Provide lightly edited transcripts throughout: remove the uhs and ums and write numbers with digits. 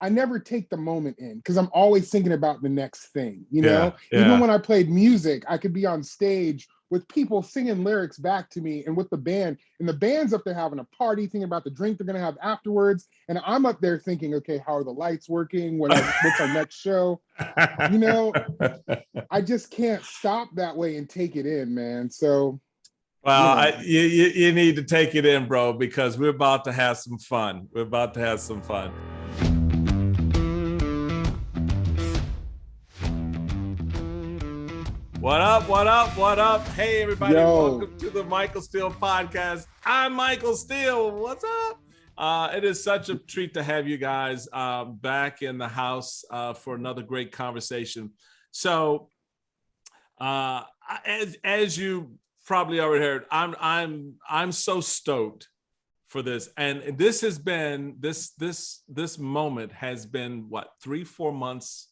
I never take the moment in because I'm always thinking about the next thing, you Yeah, know? yeah. Even when I played music, I could be on stage with people singing lyrics back to me and with the band, and the band's up there having a party, thinking about the drink they're gonna have afterwards. And I'm up there thinking, okay, how are the lights working? What's our next show? You know, I just can't stop that way and take it in, man. So, Well, you know. you need to take it in, bro, because we're about to have some fun. We're about to have some fun. What up, what up, what up? Hey, everybody. Welcome to the Michael Steele Podcast. I'm Michael Steele. What's up? It is such a treat to have you guys back in the house for another great conversation. So, as you probably already heard, I'm so stoked for this, and this has been this moment has been what 3-4 months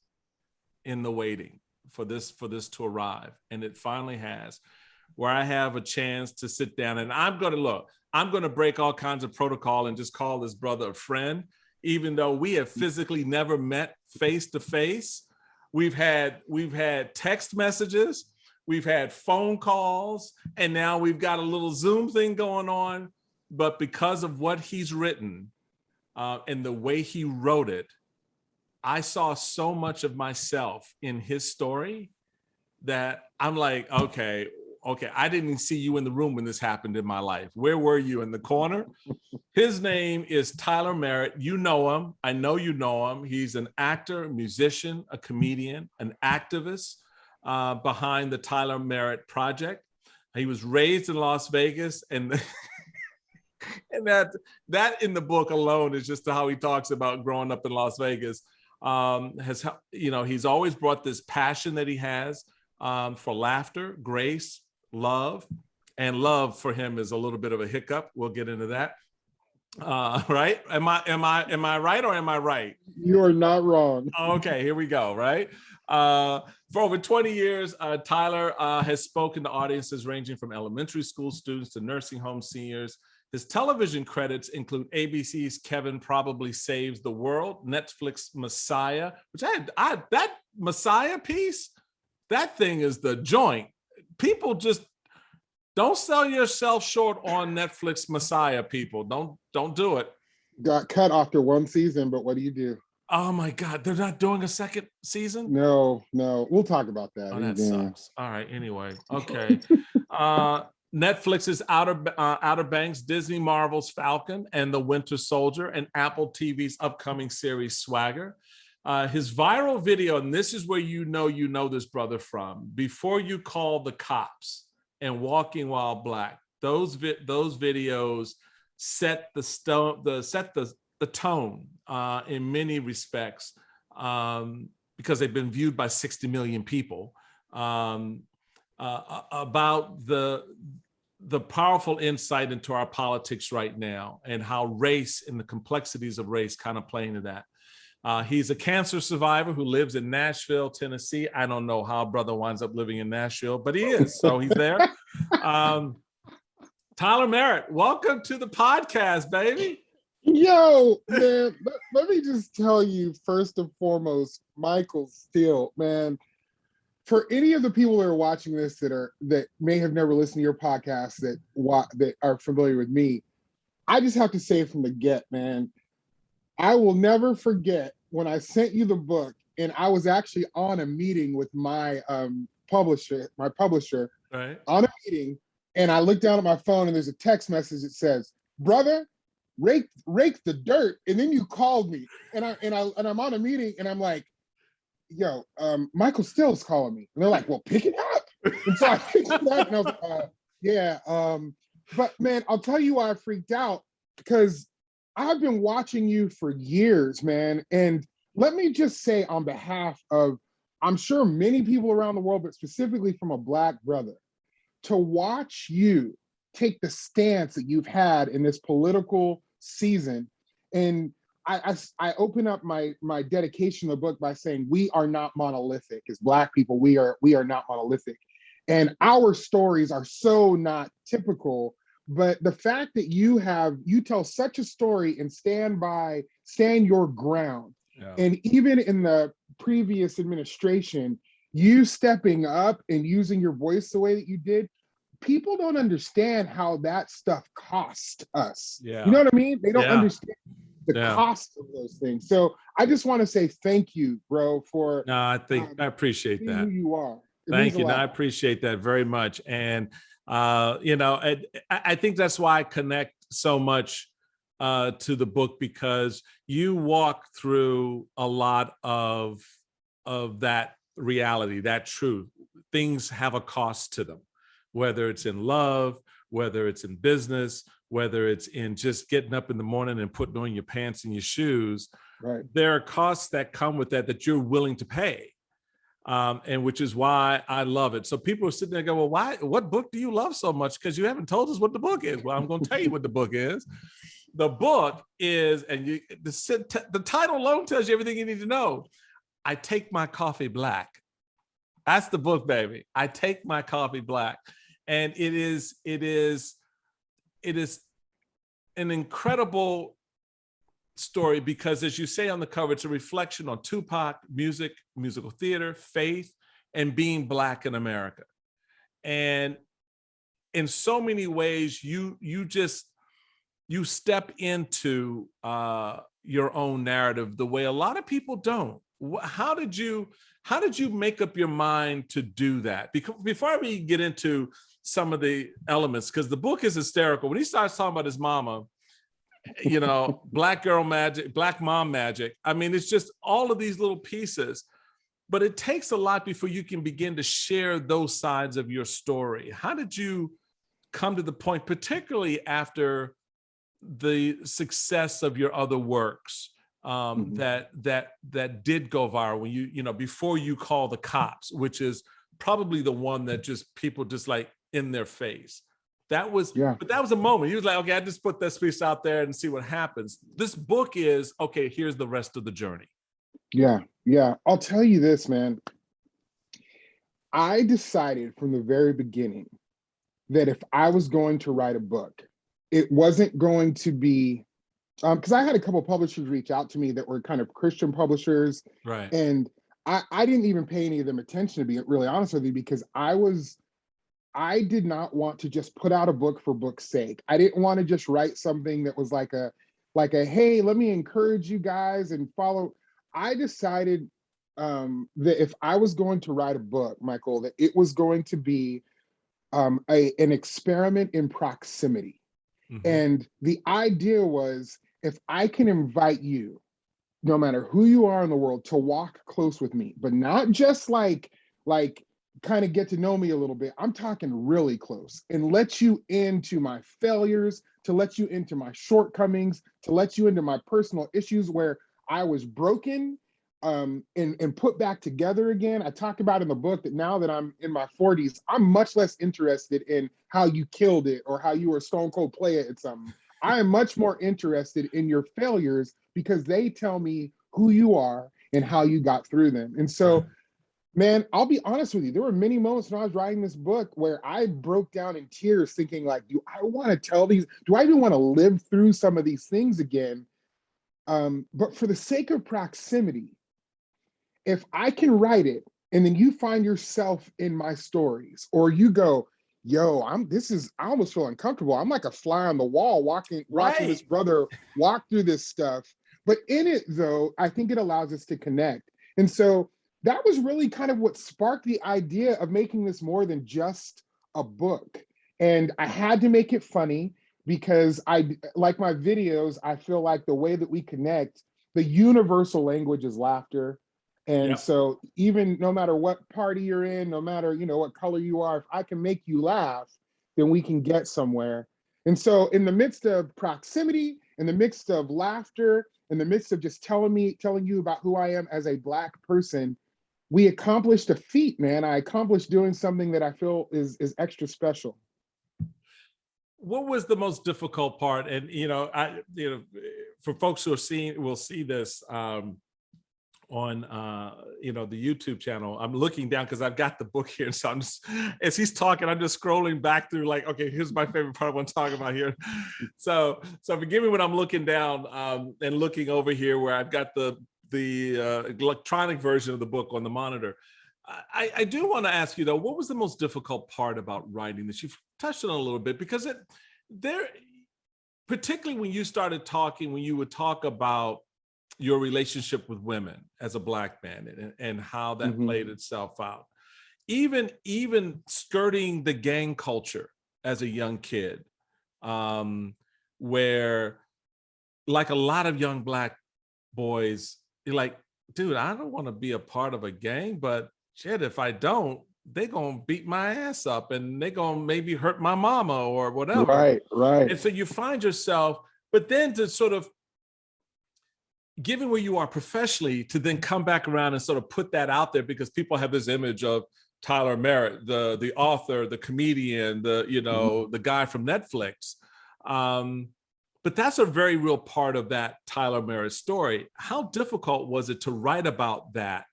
in the waiting for this to arrive, and it finally has, where I have a chance to sit down, and I'm going to break all kinds of protocol and just call this brother a friend, even though we have physically never met face to face. We've had text messages, we've had phone calls, and now we've got a little Zoom thing going on. But because of what he's written and the way he wrote it, I saw so much of myself in his story that I'm like, okay, I didn't see you in the room when this happened in my life. Where were you? In the corner? His name is Tyler Merritt. You know him. I know you know him. He's an actor, a musician, a comedian, an activist behind the Tyler Merritt Project. He was raised in Las Vegas, and and that in the book alone is just how he talks about growing up in Las Vegas. He's always brought this passion that he has for laughter, grace, love, and love for him is a little bit of a hiccup. We'll get into that. Right? Am I right or am I right? You are not wrong. Okay, here we go. Right. For over 20 years, Tyler has spoken to audiences ranging from elementary school students to nursing home seniors. His television credits include ABC's Kevin Probably Saves the World, Netflix Messiah, which that Messiah piece, that thing is the joint. People just don't sell yourself short on Netflix Messiah, people. Don't do it. Got cut after one season, but what do you do? Oh my God, they're not doing a second season? No. We'll talk about that. Oh, that sucks. All right, anyway. Okay. Netflix's Outer Banks, Disney Marvel's Falcon and the Winter Soldier, and Apple TV's upcoming series Swagger. His viral video, and this is where you know this brother from, Before You Call the Cops and Walking While Black. Those videos set the tone in many respects because they've been viewed by 60 million people. About the powerful insight into our politics right now and how race and the complexities of race kind of play into that. He's a cancer survivor who lives in Nashville, Tennessee. I don't know how brother winds up living in Nashville, but he is, so he's there. Tyler Merritt, welcome to the podcast, baby. Yo, man, let me just tell you, first and foremost, Michael Steele, man, for any of the people that are watching this that may have never listened to your podcast that are familiar with me, I just have to say from the get, man, I will never forget when I sent you the book, and I was actually on a meeting with my publisher, right, on a meeting, and I looked down at my phone and there's a text message that says, "Brother, rake the dirt," and then you called me, and I'm on a meeting, and I'm like, yo, Michael Steele's calling me. And they're like, well, pick it up. And so I picked it up, and I was like, yeah. But man, I'll tell you why I freaked out, because I've been watching you for years, man. And let me just say, on behalf of, I'm sure many people around the world, but specifically from a Black brother, to watch you take the stance that you've had in this political season. And I open up my dedication of the book by saying we are not monolithic as Black people. We are not monolithic, and our stories are so not typical. But the fact that you tell such a story and stand your ground, Yeah. And even in the previous administration, you stepping up and using your voice the way that you did, people don't understand how that stuff cost us. You know Yeah. what I mean? They don't Yeah. understand the Yeah. cost of those things. So I just want to say thank you, bro, for No, I appreciate being who that. you are. It means Thank a you. No, I lot. appreciate that very much. And, I think that's why I connect so much to the book, because you walk through a lot of that reality, that truth. Things have a cost to them, whether it's in love, whether it's in business, whether it's in just getting up in the morning and putting on your pants and your shoes. Right. There are costs that come with that you're willing to pay. And which is why I love it. So people are sitting there going, well, what book do you love so much? Because you haven't told us what the book is. Well, I'm going to tell you what the book is. The book is, and the title alone tells you everything you need to know. I Take My Coffee Black. That's the book, baby. I Take My Coffee Black. And it is an incredible story, because as you say on the cover, it's a reflection on Tupac, music, musical theater, faith, and being Black in America. And in so many ways, you step into your own narrative the way a lot of people don't. How did you make up your mind to do that? Because before we get into some of the elements, because the book is hysterical. When he starts talking about his mama, Black girl magic, Black mom magic. I mean, it's just all of these little pieces, but it takes a lot before you can begin to share those sides of your story. How did you come to the point, particularly after the success of your other works, that did go viral, when before You Call the Cops, which is probably the one that just people just like in their face. But that was a moment. He was like, okay, I just put this piece out there and see what happens. This book is, okay, here's the rest of the journey. Yeah. I'll tell you this, man. I decided from the very beginning that if I was going to write a book, it wasn't going to be, because I had a couple of publishers reach out to me that were kind of Christian publishers. Right. And I didn't even pay any of them attention, to be really honest with you, because I did not want to just put out a book for book's sake. I didn't want to just write something that was like a, hey, let me encourage you guys and follow. I decided that if I was going to write a book, Michael, that it was going to be an experiment in proximity. Mm-hmm. And the idea was, if I can invite you, no matter who you are in the world, to walk close with me, but not just like kind of get to know me a little bit. I'm talking really close, and let you into my failures, to let you into my shortcomings, to let you into my personal issues where I was broken and put back together again. I talk about in the book that now that I'm in my 40s, I'm much less interested in how you killed it or how you were a stone cold player at something. I am much more interested in your failures, because they tell me who you are and how you got through them. And so, man, I'll be honest with you. There were many moments when I was writing this book where I broke down in tears thinking, like, do I want to tell these? Do I even want to live through some of these things again? But for the sake of proximity, if I can write it and then you find yourself in my stories, or you go, yo, I almost feel uncomfortable. I'm like a fly on the wall watching this brother walk through this stuff. But in it, though, I think it allows us to connect. And so that was really kind of what sparked the idea of making this more than just a book. And I had to make it funny, because like my videos, I feel like the way that we connect, the universal language is laughter. And so even no matter what party you're in, no matter, what color you are, if I can make you laugh, then we can get somewhere. And so in the midst of proximity, in the midst of laughter, in the midst of just telling you about who I am as a Black person, we accomplished a feat, man. I accomplished doing something that I feel is extra special. What was the most difficult part? And, for folks who will see this, on the YouTube channel, I'm looking down because I've got the book here, and so I'm just, as he's talking, I'm just scrolling back through, like, okay, here's my favorite part I want to talk about here. So forgive me when I'm looking down and looking over here where I've got the electronic version of the book on the monitor. I do want to ask you though, what was the most difficult part about writing this? You've touched on it a little bit because particularly when you started talking, when you would talk about your relationship with women as a Black man and how that played itself out, even skirting the gang culture as a young kid, where like a lot of young Black boys, you're like, dude, I don't want to be a part of a gang, but shit, if I don't, they gonna beat my ass up and they gonna maybe hurt my mama or whatever. Right. And so you find yourself, but then to sort of, given where you are professionally, to then come back around and sort of put that out there, because people have this image of Tyler Merritt, the author, the comedian, the guy from Netflix. But that's a very real part of that Tyler Merritt story. How difficult was it to write about that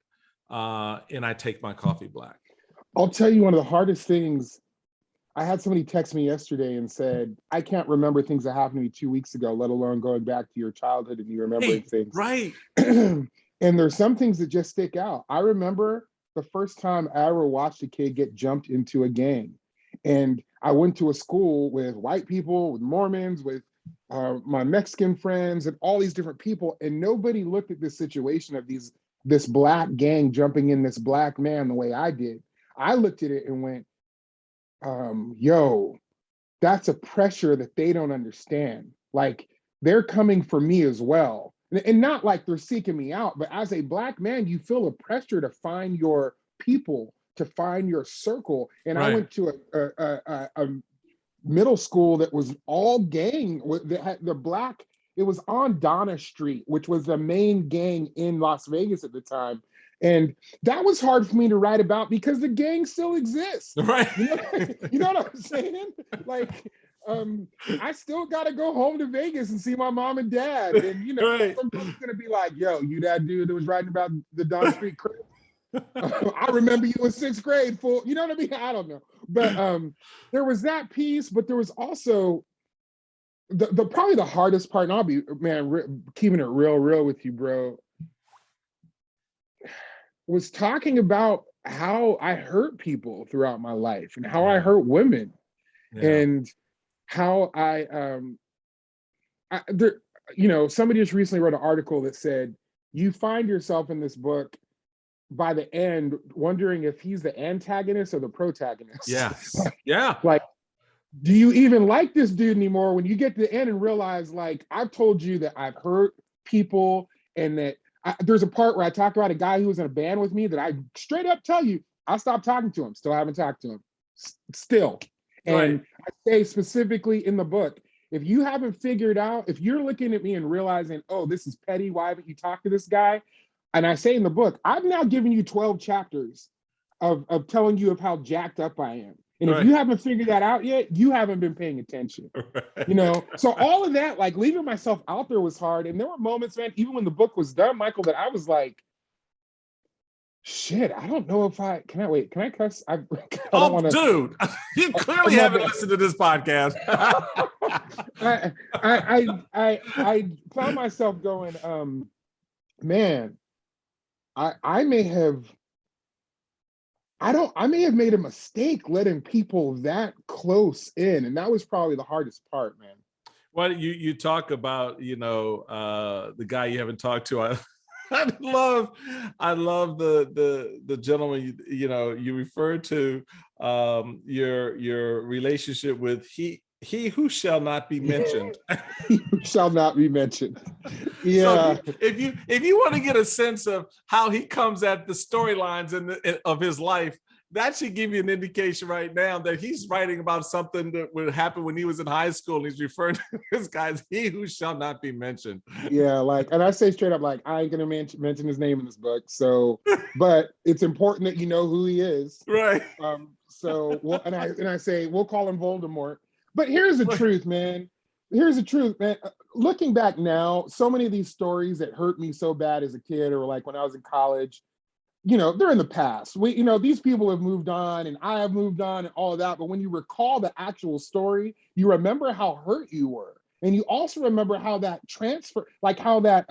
in I Take My Coffee Black? I'll tell you one of the hardest things. I had somebody text me yesterday and said, I can't remember things that happened to me 2 weeks ago, let alone going back to your childhood and you remembering things. Right. And there's some things that just stick out. I remember the first time I ever watched a kid get jumped into a gang. And I went to a school with white people, with Mormons, with my Mexican friends and all these different people. And nobody looked at this situation of this Black gang jumping in this Black man the way I did. I looked at it and went, yo, that's a pressure that they don't understand. Like, they're coming for me as well. And not like they're seeking me out, but as a Black man, you feel a pressure to find your people, to find your circle. And right. I went to a middle school that was all gang. That had the Black, it was on Donna Street, which was the main gang in Las Vegas at the time. And that was hard for me to write about because the gang still exists. Right. You know what I'm saying? Like, I still got to go home to Vegas and see my mom and dad. And, right. Somebody's going to be like, yo, you that dude that was writing about the Donna Street crib? I remember you in 6th grade, fool. You know what I mean? I don't know. But there was that piece, but there was also the probably the hardest part, and I'll be, keeping it real with you, bro, was talking about how I hurt people throughout my life and how I hurt women and how somebody just recently wrote an article that said, you find yourself in this book by the end wondering if he's the antagonist or the protagonist. Yes. Like, do you even like this dude anymore when you get to the end and realize, like, I've told you that I've hurt people and that there's a part where I talked about a guy who was in a band with me that I straight up tell you, I stopped talking to him. Still haven't talked to him. Still. And right. I say specifically in the book, if you haven't figured out, if you're looking at me and realizing, oh, this is petty, why haven't you talked to this guy? And I say in the book, I've now given you 12 chapters of telling you of how jacked up I am. And right. if you haven't figured that out yet, you haven't been paying attention. Right. So all of that, like leaving myself out there was hard. And there were moments, man, even when the book was done, Michael, that I was like, shit, I don't know if can I cuss? I don't wanna, dude, you clearly haven't listened to this podcast. I found myself going, man, I may have made a mistake letting people that close in. And that was probably the hardest part, man. Well, you talk about, the guy you haven't talked to. I love the gentleman, you referred to your relationship with he who shall not be mentioned. He who shall not be mentioned. Yeah. So if you want to get a sense of how he comes at the storylines of his life, that should give you an indication right now that he's writing about something that would happen when he was in high school, and he's referring to this guy's he who shall not be mentioned. Yeah, and I say straight up, like, I ain't gonna mention his name in this book. So, but it's important that you know who he is. Right. So, I say we'll call him Voldemort. But here's the truth, man. Here's the truth, man. Looking back now, so many of these stories that hurt me so bad as a kid, or like when I was in college, they're in the past. These people have moved on and I have moved on and all of that. But when you recall the actual story, you remember how hurt you were. And you also remember how that transfer, like how that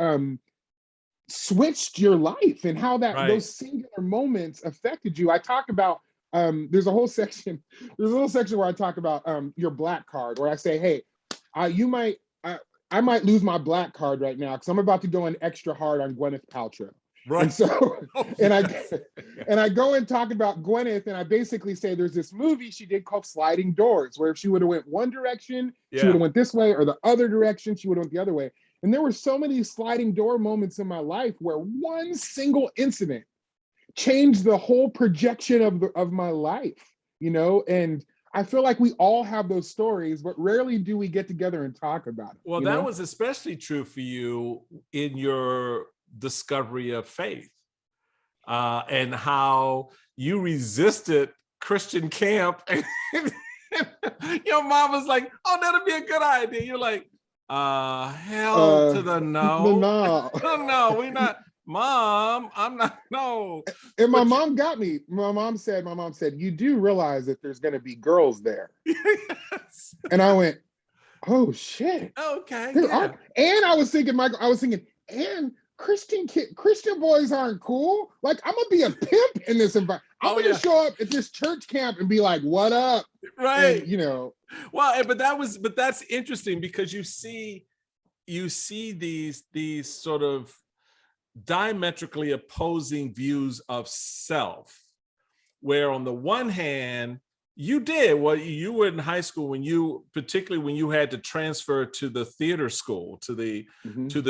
switched your life and how that Right. those singular moments affected you. I talk about there's a whole section where I talk about your black card, where I say, hey, you might I might lose my black card right now because I'm about to go in extra hard on Gwyneth Paltrow. And Right. so, Oh, and yes. I go and talk about Gwyneth, and I basically say there's this movie she did called Sliding Doors, where if she would have went one direction, she would Yeah. have went this way, or the other direction, she would have went the other way. And there were so many sliding door moments in my life where one single incident changed the whole projection of my life, you know? And I feel like we all have those stories, but rarely do we get together and talk about it, Well, you that know? was especially true for you in your discovery of faith, and how you resisted Christian camp. Your mom was like, "Oh, that'll be a good idea." You're like, hell to the no. No. No, we're not. Mom, I'm not. No. And my But mom got me. My mom said, you do realize that there's going to be girls there. yes. And I went, oh shit. Okay, There yeah. are. And I was thinking, Michael, and Christian boys aren't cool. Like, I'm gonna be a pimp in this environment. I'm Oh, gonna yeah. show up at this church camp and be like, what up? Right. And you know. Well, but that's interesting because you see these sort of diametrically opposing views of self, where on the one hand, you did what you were in high school particularly when you had to transfer to the theater school, to the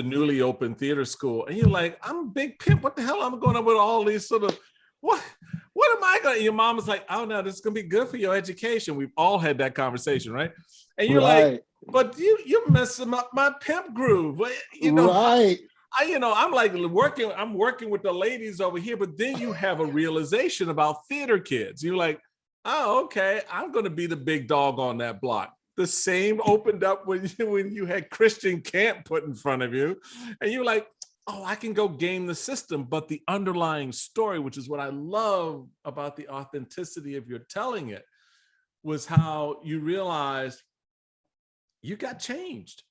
newly opened theater school. And you're like, I'm a big pimp. What the hell? I'm going up with all these sort of, what am I going to, your mom was like, oh no, this is going to be good for your education. We've all had that conversation, right? And you're like, but you're messing up my pimp groove. You know, right. I'm like I'm working with the ladies over here, but then you have a realization about theater kids. You're like, oh, okay, I'm going to be the big dog on that block. The same opened up when you had Christian camp put in front of you, and you're like, oh, I can go game the system. But the underlying story, which is what I love about the authenticity of your telling it, was how you realized you got changed.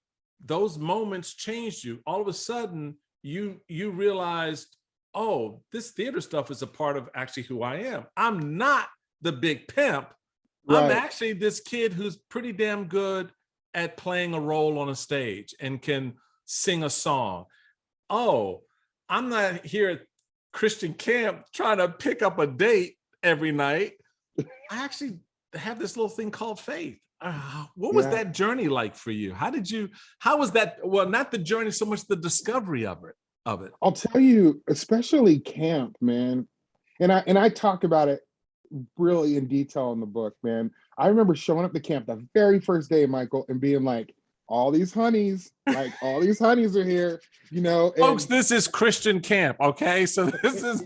Those moments changed you. All of a sudden, you realized, oh, this theater stuff is a part of actually who I am. I'm not the big pimp. Right. I'm actually this kid who's pretty damn good at playing a role on a stage and can sing a song. Oh, I'm not here at Christian camp trying to pick up a date every night. I actually have this little thing called faith. What was that journey like for you? How was that? Well, not the journey so much, the discovery of it. I'll tell you, especially camp, man. And I talk about it really in detail in the book, man. I remember showing up to camp the very first day, Michael, and being like, all these honeys are here, you know. Folks, this is Christian camp, okay? So this is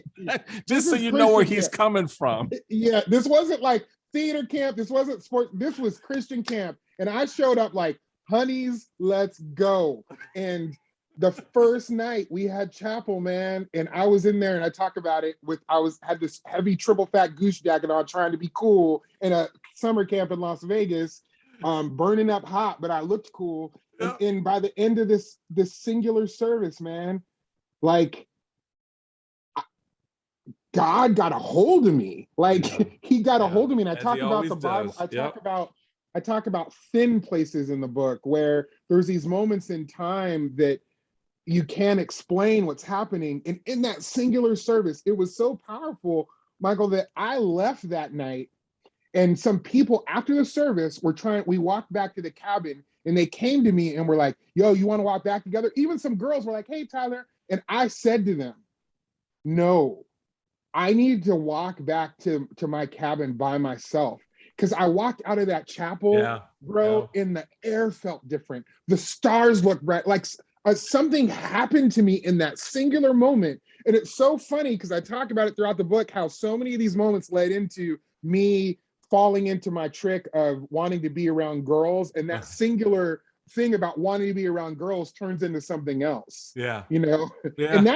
just so you know where he's coming from. Yeah, this wasn't like theater camp. This wasn't sport. This was Christian camp. And I showed up like, honeys, let's go. And the first night we had chapel, man, and I was in there and I talk about it had this heavy triple fat goose jacket on, trying to be cool in a summer camp in Las Vegas, burning up hot, but I looked cool. And by the end of this singular service, man, like God got a hold of me. Like he got a hold of me. And I talk about the Bible. I talk about thin places in the book where there's these moments in time that you can't explain what's happening. And in that singular service, it was so powerful, Michael, that I left that night. And some people after the service we walked back to the cabin and they came to me and were like, yo, you want to walk back together? Even some girls were like, hey, Tyler. And I said to them, no, I need to walk back to my cabin by myself. Because I walked out of that chapel, bro, and the air felt different. The stars looked bright. Like something happened to me in that singular moment. And it's so funny because I talk about it throughout the book, how so many of these moments led into me falling into my trick of wanting to be around girls. And that singular thing about wanting to be around girls turns into something else. Yeah. You know? Yeah. And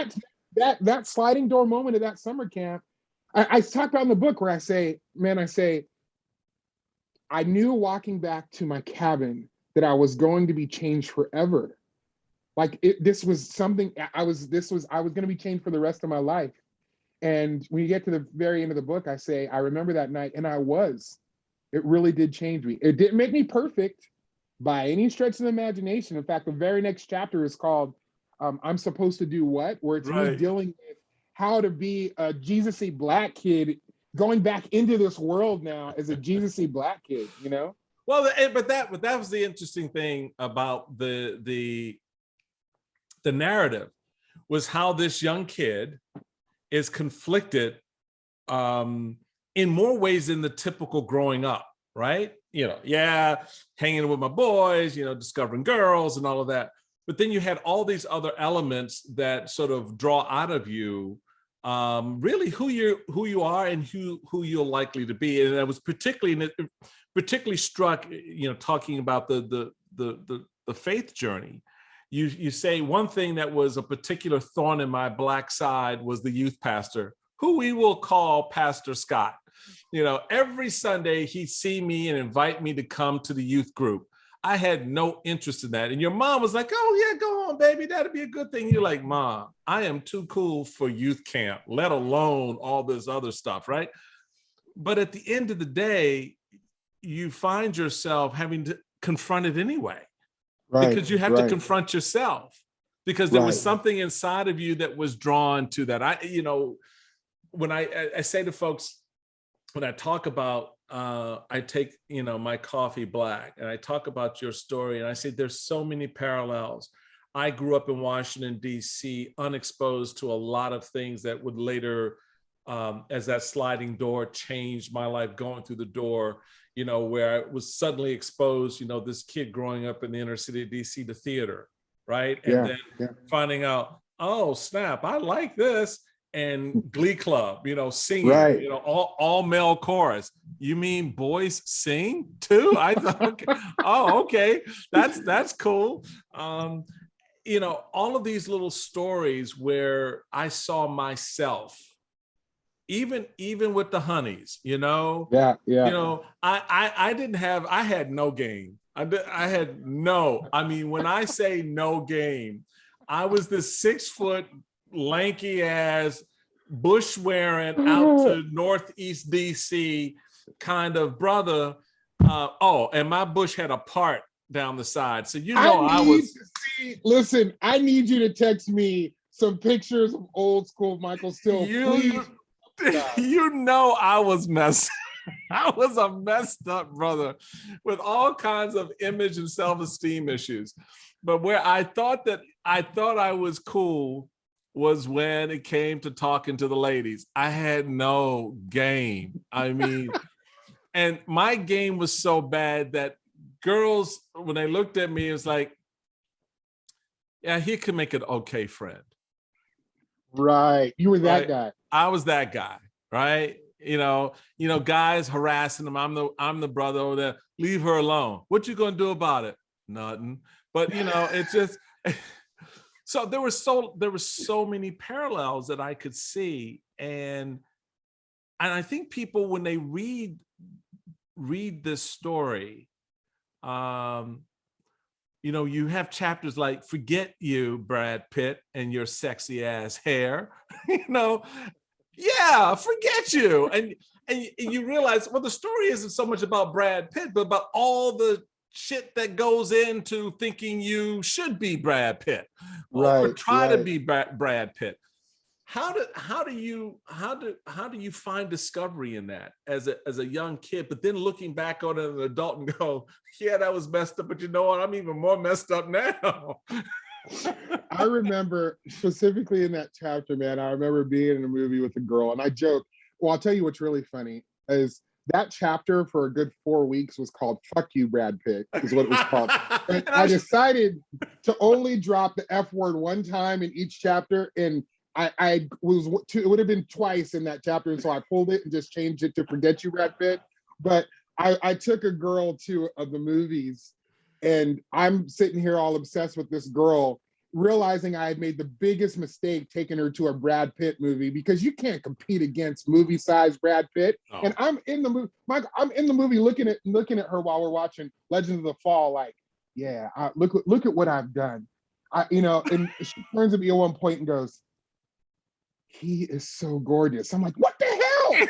that sliding door moment of that summer camp, I talk about in the book where I say, I knew walking back to my cabin that I was going to be changed forever. This was something I was going to be changed for the rest of my life. And when you get to the very end of the book, I say, I remember that night, and it really did change me. It didn't make me perfect by any stretch of the imagination. In fact, the very next chapter is called I'm Supposed to Do What, where it's me dealing with how to be a Jesus-y Black kid going back into this world now as a Jesus-y Black kid, you know? Well, but that was the interesting thing about the narrative, was how this young kid is conflicted in more ways than the typical growing up, right? Hanging with my boys, discovering girls and all of that. But then you had all these other elements that sort of draw out of you really who you are and who you're likely to be. And I was particularly struck, talking about the faith journey. You say one thing that was a particular thorn in my Black side was the youth pastor, who we will call Pastor Scott. Every Sunday he'd see me and invite me to come to the youth group. I had no interest in that. And your mom was like, oh yeah, go on, baby, that'd be a good thing. You're like, Mom, I am too cool for youth camp, let alone all this other stuff, right? But at the end of the day, you find yourself having to confront it anyway. Right, because you have to confront yourself, because there was something inside of you that was drawn to that. When I say to folks, when I talk about, I take, my coffee black, and I talk about your story, and I say there's so many parallels. I grew up in Washington, D.C., unexposed to a lot of things that would later, as that sliding door changed my life, going through the door, where I was suddenly exposed, this kid growing up in the inner city of DC to theater, right? And then finding out, oh, snap, I like this. And Glee Club, singing, all male chorus. You mean boys sing too? I thought, okay. Oh, okay, that's cool. All of these little stories where I saw myself, even with the honeys, I had no game. When I say no game, I was this 6 foot lanky ass bush wearing out to Northeast DC kind of brother. And my bush had a part down the side. So listen, I need you to text me some pictures of old school Michael Still, please. I was messed. I was a messed up brother with all kinds of image and self-esteem issues. But where I thought I was cool was when it came to talking to the ladies. I had no game. And my game was so bad that girls, when they looked at me, it was like, yeah, he could make an okay friend. Right. You were that guy. I was that guy, right? Guys harassing them. I'm the brother over there. Leave her alone. What you gonna do about it? Nothing. But it's just so there were so many parallels that I could see, and I think people, when they read this story, you have chapters like "Forget You, Brad Pitt, and your sexy ass hair," yeah, forget you, and you realize, well, the story isn't so much about Brad Pitt, but about all the shit that goes into thinking you should be Brad Pitt, or try to be Brad Pitt. How do you find discovery in that as a young kid, but then looking back on it as an adult and go, yeah, that was messed up, but you know what? I'm even more messed up now. I remember specifically in that chapter, man, I remember being in a movie with a girl, and I joked. Well, I'll tell you what's really funny is that chapter for a good 4 weeks was called "Fuck You, Brad Pitt," is what it was called. And I decided to only drop the F word one time in each chapter, and it would have been twice in that chapter, and so I pulled it and just changed it to "Forget You, Brad Pitt." But I took a girl to the movies, and I'm sitting here all obsessed with this girl, realizing I had made the biggest mistake taking her to a Brad Pitt movie, because you can't compete against movie-sized Brad Pitt. Oh. And I'm in the movie, I'm in the movie looking at her while we're watching Legends of the Fall, like, yeah, look at what I've done. and she turns at me at one point and goes, he is so gorgeous. I'm like, what the hell?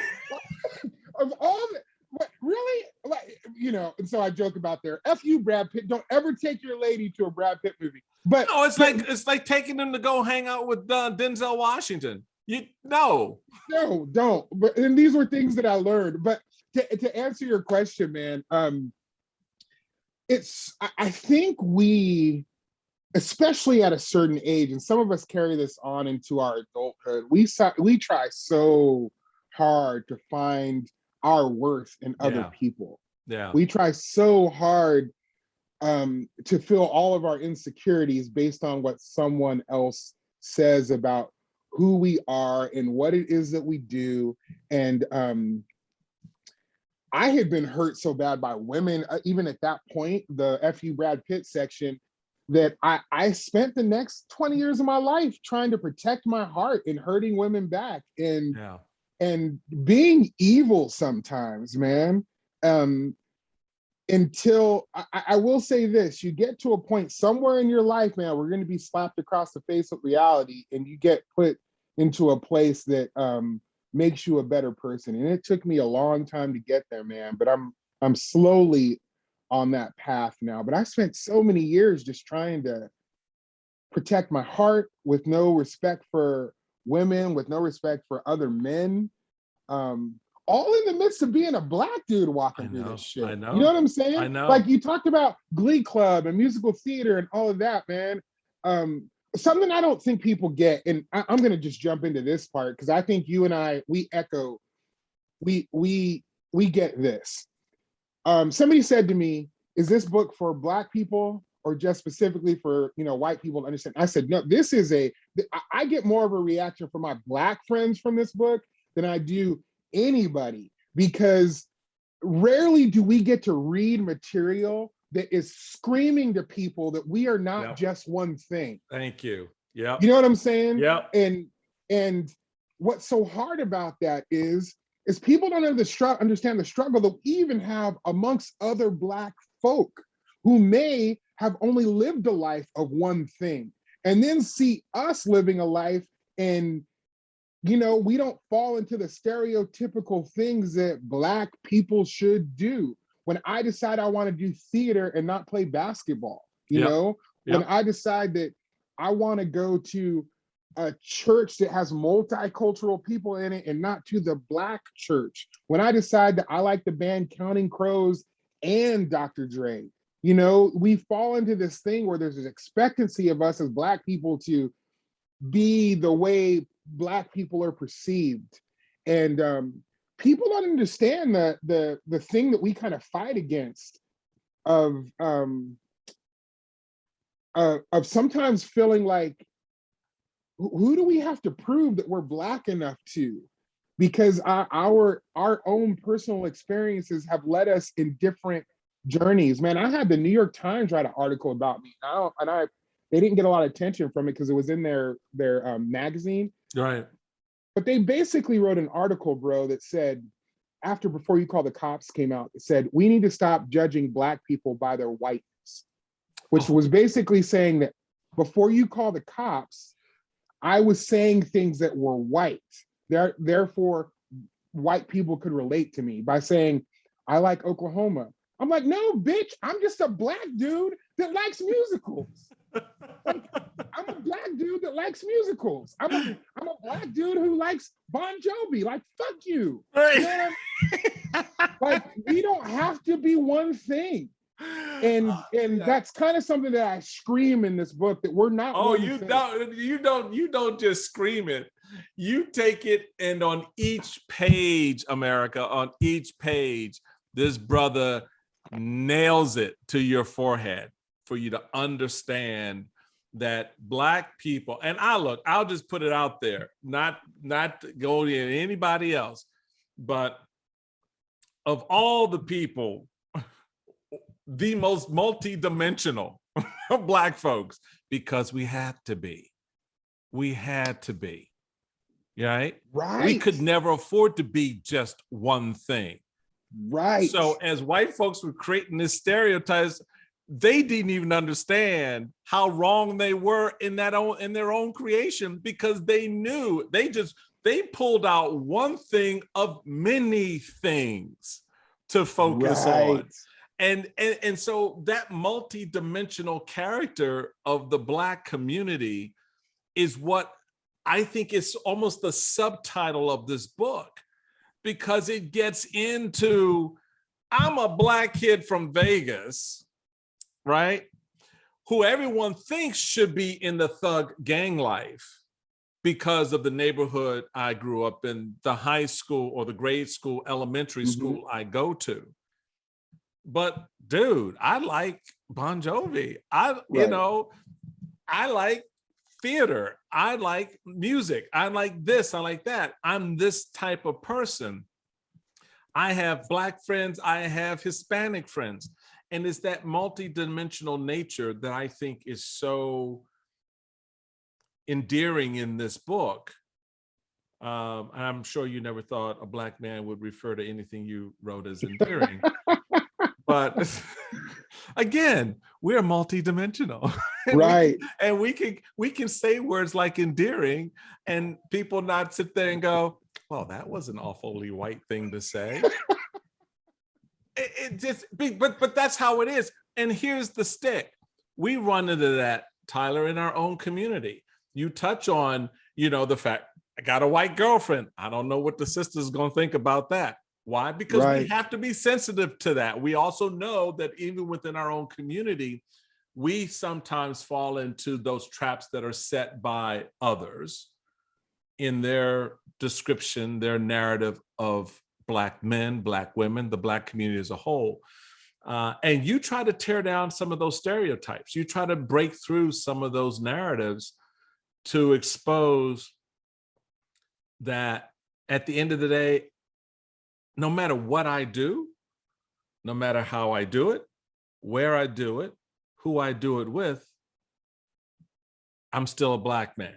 Of all the, what, really? Like, and so I joke about there. F you, Brad Pitt. Don't ever take your lady to a Brad Pitt movie. But no, it's like taking them to go hang out with Denzel Washington. No, don't. But and these were things that I learned. But to answer your question, man, I think we, especially at a certain age, and some of us carry this on into our adulthood, we try so hard to find our worth in other people. Yeah. We try so hard to fill all of our insecurities based on what someone else says about who we are and what it is that we do. And I had been hurt so bad by women, even at that point, the FU Brad Pitt section, that I spent the next 20 years of my life trying to protect my heart and hurting women back and being evil sometimes, man. Until I will say this, you get to a point somewhere in your life, man, we're going to be slapped across the face with reality, and you get put into a place that makes you a better person. And it took me a long time to get there, man, but I'm slowly on that path now. But I spent so many years just trying to protect my heart with no respect for women, with no respect for other men. All in the midst of being a Black dude walking through this shit. I know. You know what I'm saying? I know. Like, you talked about Glee Club and musical theater and all of that, man. Something I don't think people get, and I'm going to just jump into this part because I think you and I, we get this. Somebody said to me, is this book for Black people or just specifically for, white people to understand? I said, no, I get more of a reaction from my Black friends from this book than I do anybody, because rarely do we get to read material that is screaming to people that we are not just one thing. Thank you. Yeah. You know what I'm saying? Yeah. And what's so hard about that is people don't understand the struggle that we even have amongst other Black folk who may have only lived a life of one thing, and then see us living a life and we don't fall into the stereotypical things that Black people should do. When I decide I want to do theater and not play basketball, when I decide that I want to go to a church that has multicultural people in it and not to the Black church, when I decide that I like the band Counting Crows and Dr. Dre, we fall into this thing where there's an expectancy of us as Black people to be the way Black people are perceived. And people don't understand the thing that we kind of fight against of sometimes feeling like, who do we have to prove that we're Black enough to? Because our own personal experiences have led us in different journeys. Man, I had the New York Times write an article about me. They didn't get a lot of attention from it because it was in their magazine. Right. But they basically wrote an article, bro, that said, Before You Call the Cops came out, it said, we need to stop judging Black people by their whiteness, which was basically saying that before you call the cops, I was saying things that were white. Therefore, white people could relate to me by saying, I like Oklahoma. I'm like, no, bitch, I'm just a Black dude that likes musicals. Like, I'm a Black dude that likes musicals. I'm a Black dude who likes Bon Jovi. Like, fuck you. Right. Like, we don't have to be one thing. And that's kind of something that I scream in this book, that we're not. Oh, you don't just scream it. You take it, and on each page, America, on each page, this brother nails it to your forehead for you to understand that Black people, and I'll just put it out there, not go to anybody else, but of all the people, the most multidimensional Black folks, because we had to be, right? Right. We could never afford to be just one thing. Right. So as white folks were creating this stereotypes, they didn't even understand how wrong they were in their own creation, because they knew they pulled out one thing of many things to focus Right. on. And so that multi-dimensional character of the Black community is what I think is almost the subtitle of this book, because it gets into, I'm a Black kid from Vegas, right? Who everyone thinks should be in the thug gang life because of the neighborhood I grew up in, the high school or the grade school, elementary school I go to. But dude, I like Bon Jovi. I like theater. I like music. I like this. I like that. I'm this type of person. I have Black friends. I have Hispanic friends. And it's that multi-dimensional nature that I think is so endearing in this book. I'm sure you never thought a Black man would refer to anything you wrote as endearing. But again, we're multi-dimensional. Right. And we can say words like endearing and people not sit there and go, well, that was an awfully white thing to say. But that's how it is. And here's the stick. We run into that, Tyler, in our own community. You touch on, the fact, I got a white girlfriend. I don't know what the sister's going to think about that. Why? Because we have to be sensitive to that. We also know that even within our own community, we sometimes fall into those traps that are set by others in their description, their narrative of Black men, Black women, the Black community as a whole. And you try to tear down some of those stereotypes. You try to break through some of those narratives to expose that at the end of the day, no matter what I do, no matter how I do it, where I do it, who I do it with, I'm still a Black man.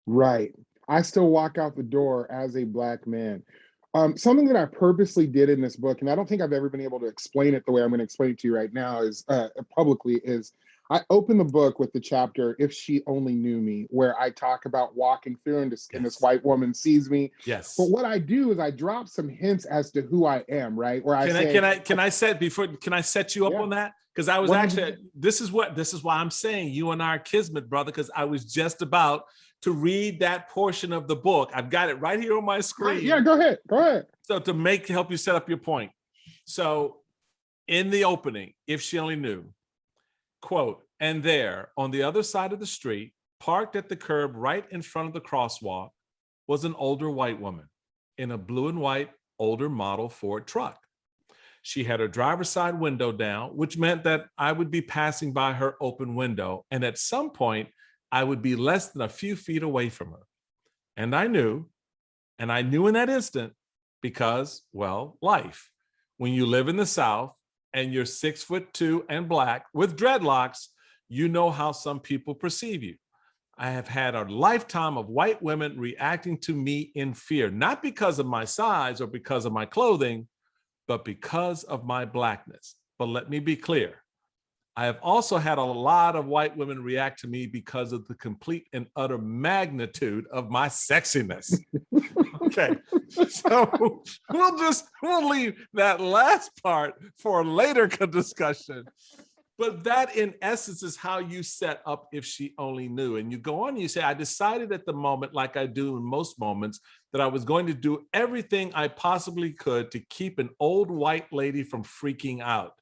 Right. I still walk out the door as a Black man. Something that I purposely did in this book, and I don't think I've ever been able to explain it the way I'm going to explain it to you right now is publicly, is I open the book with the chapter, If She Only Knew Me, where I talk about walking through and this white woman sees me. Yes. But what I do is I drop some hints as to who I am, right? Where can I set you up on that? Because I was actually, this is why I'm saying you and I are kismet, brother, because I was just about to read that portion of the book. I've got it right here on my screen. Yeah, go ahead. So to help you set up your point. So in the opening, If She Only Knew, quote, and there on the other side of the street, parked at the curb right in front of the crosswalk, was an older white woman in a blue and white older model Ford truck. She had her driver's side window down, which meant that I would be passing by her open window. And at some point, I would be less than a few feet away from her. And I knew in that instant, because, well, life. When you live in the South and you're 6'2" and Black with dreadlocks, you know how some people perceive you. I have had a lifetime of white women reacting to me in fear, not because of my size or because of my clothing, but because of my Blackness. But let me be clear. I have also had a lot of white women react to me because of the complete and utter magnitude of my sexiness. Okay, so we'll leave that last part for a later discussion. But that in essence is how you set up If She Only Knew. And you go on and you say, I decided at the moment, like I do in most moments, that I was going to do everything I possibly could to keep an old white lady from freaking out.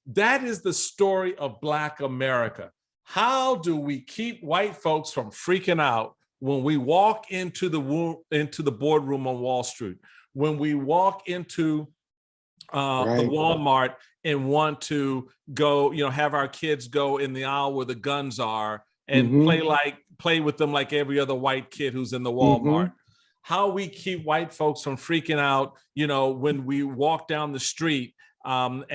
That is the story of Black America. How do we keep white folks from freaking out when we walk into the boardroom on Wall Street, when we walk into the Walmart and want to go, have our kids go in the aisle where the guns are and play with them like every other white kid who's in the Walmart. How we keep white folks from freaking out, when we walk down the street and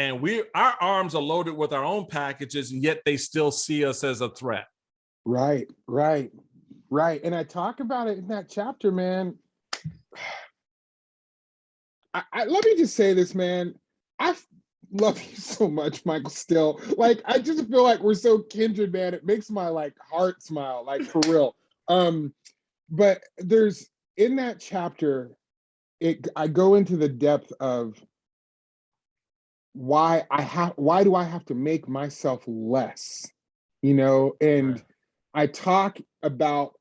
our arms are loaded with our own packages, and yet they still see us as a threat. Right. And I talk about it in that chapter, man. Let me just say this, man. Love you so much, Michael. Still, like, I just feel like we're so kindred, man. It makes my like heart smile, like for real. But there's in that chapter, I go into the depth of why do I have to make myself less, and Right.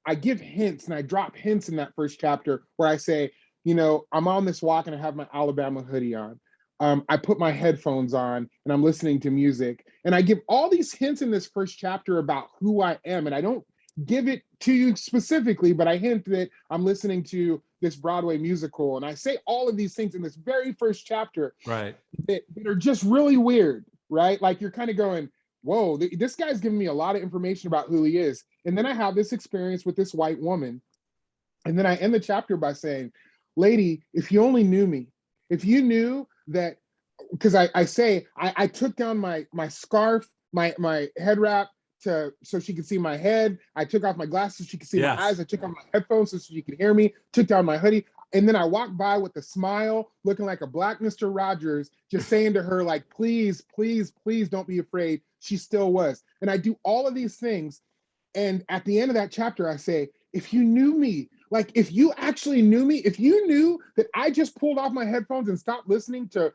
I give hints and I drop hints in that first chapter where I say, I'm on this walk and I have my Alabama hoodie on. I put my headphones on and I'm listening to music. And I give all these hints in this first chapter about who I am. And I don't give it to you specifically, but I hint that I'm listening to this Broadway musical. And I say all of these things in this very first chapter Right. that are just really weird, right? Like you're kind of going, whoa, this guy's giving me a lot of information about who he is. And then I have this experience with this white woman. And then I end the chapter by saying, lady, if you only knew me, if you knew that, because I took down my scarf, my head wrap so she could see my head. I took off my glasses so she could see my Yes. eyes. I took off my headphones so she could hear me. Took down my hoodie. And then I walked by with a smile, looking like a black Mr. Rogers, just saying to her, like, please, please, please don't be afraid. She still was. And I do all of these things. And at the end of that chapter, I say, if you knew me, like if you actually knew me, if you knew that I just pulled off my headphones and stopped listening to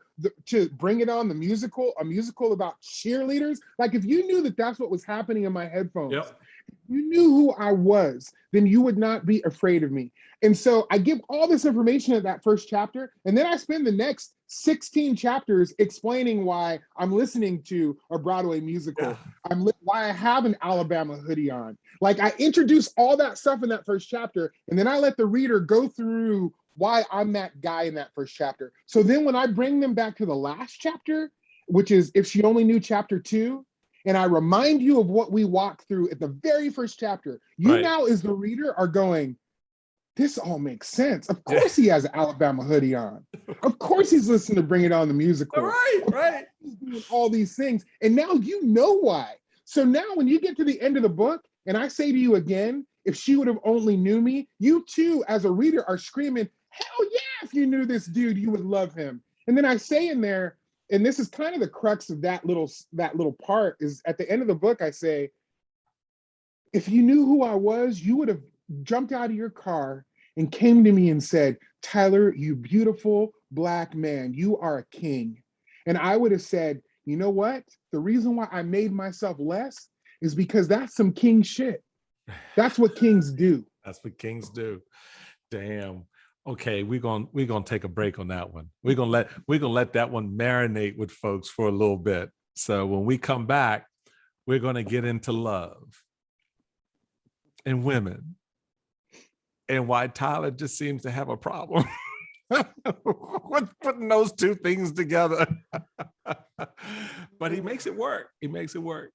Bring It On, a musical about cheerleaders, like if you knew that that's what was happening in my headphones, Yep. you knew who I was, then you would not be afraid of me. And so I give all this information in that first chapter, and then I spend the next 16 chapters explaining why I'm listening to a Broadway musical. Yeah. Why I have an Alabama hoodie on. Like I introduce all that stuff in that first chapter, and then I let the reader go through why I'm that guy in that first chapter. So then when I bring them back to the last chapter, which is If She Only Knew chapter 2, and I remind you of what we walked through at the very first chapter, you Right. now as the reader are going, this all makes sense. Of Yeah. course he has an Alabama hoodie on. Of course he's listening to Bring It On, the All musical. right. Of course Right. he's doing all these things. And now you know why. So now when you get to the end of the book, and I say to you again, if she would have only knew me, you too, as a reader, are screaming, hell yeah, if you knew this dude, you would love him. And then I say in there, and this is kind of the crux of that little part, is at the end of the book, I say, if you knew who I was, you would have jumped out of your car and came to me and said, Tyler, you beautiful Black man, you are a king. And I would have said, you know what? The reason why I made myself less is because that's some king shit. That's what kings do. That's what kings do. Damn. Okay, we're gonna take a break on that one. We're gonna let that one marinate with folks for a little bit. So when we come back, we're gonna get into love and women and why Tyler just seems to have a problem with putting those two things together. But he makes it work. He makes it work.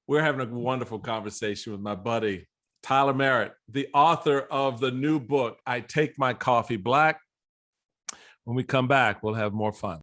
We're having a wonderful conversation with my buddy, Tyler Merritt, the author of the new book, I Take My Coffee Black. When we come back, we'll have more fun.